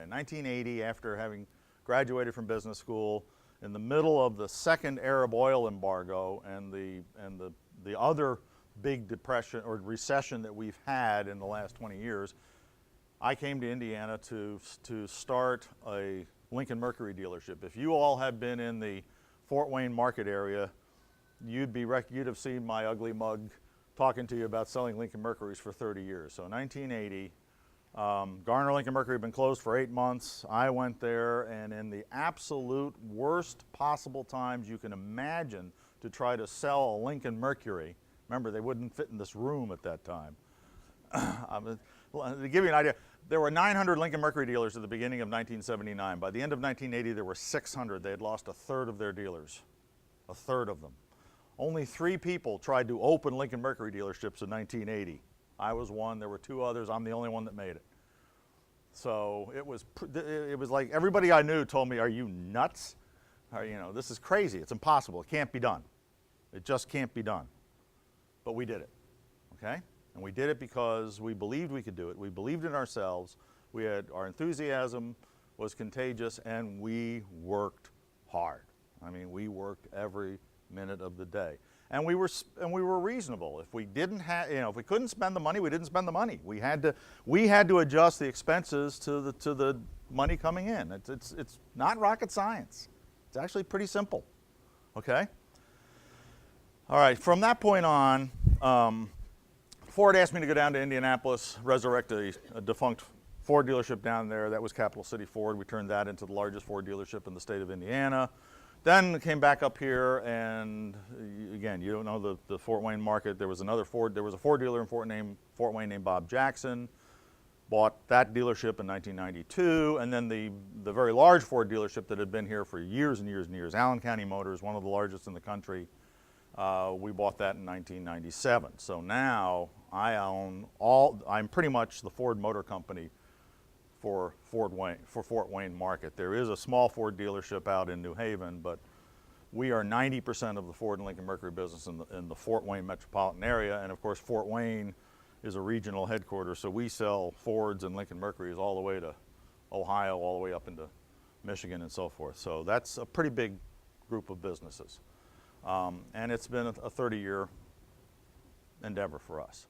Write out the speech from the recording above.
In 1980, after having graduated from business school, in the middle of the second Arab oil embargo and the other big depression or recession that we've had in the last 20 years, I came to Indiana to start a Lincoln Mercury dealership. If you all have been in the Fort Wayne market area, you'd have seen my ugly mug talking to you about selling Lincoln Mercurys for 30 years. So 1980, Garner Lincoln Mercury had been closed for 8 months. I went there, and in the absolute worst possible times you can imagine to try to sell a Lincoln Mercury. Remember, they wouldn't fit in this room at that time. To give you an idea, there were 900 Lincoln Mercury dealers at the beginning of 1979. By the end of 1980, there were 600. They had lost a third of their dealers, a third of them. Only 3 people tried to open Lincoln Mercury dealerships in 1980. I was one, there were 2 others, I'm the only one that made it. So it was like everybody I knew told me, are you nuts? This is crazy, it's impossible, it can't be done. It just can't be done. But we did it, okay? And we did it because we believed we could do it. We believed in ourselves. Our enthusiasm was contagious, and we worked hard. I mean, we worked every minute of the day, and we were reasonable. If we didn't have, if we couldn't spend the money, we didn't spend the money. We had to adjust the expenses to the money coming in. It's not rocket science. It's actually pretty simple. Okay. All right. From that point on, Ford asked me to go down to Indianapolis, resurrect a defunct Ford dealership down there. That was Capital City Ford. We turned that into the largest Ford dealership in the state of Indiana. Then came back up here, and again, you don't know the Fort Wayne market. There was a Ford dealer in Fort Wayne named Bob Jackson. Bought that dealership in 1992, and then the very large Ford dealership that had been here for years and years and years, Allen County Motors, one of the largest in the country. We bought that in 1997. So now I'm pretty much the Ford Motor Company for Fort Wayne market. There is a small Ford dealership out in New Haven, but we are 90% of the Ford and Lincoln Mercury business in the Fort Wayne metropolitan area. And of course, Fort Wayne is a regional headquarters, so we sell Fords and Lincoln Mercurys all the way to Ohio, all the way up into Michigan and so forth. So that's a pretty big group of businesses. And it's been a 30-year endeavor for us.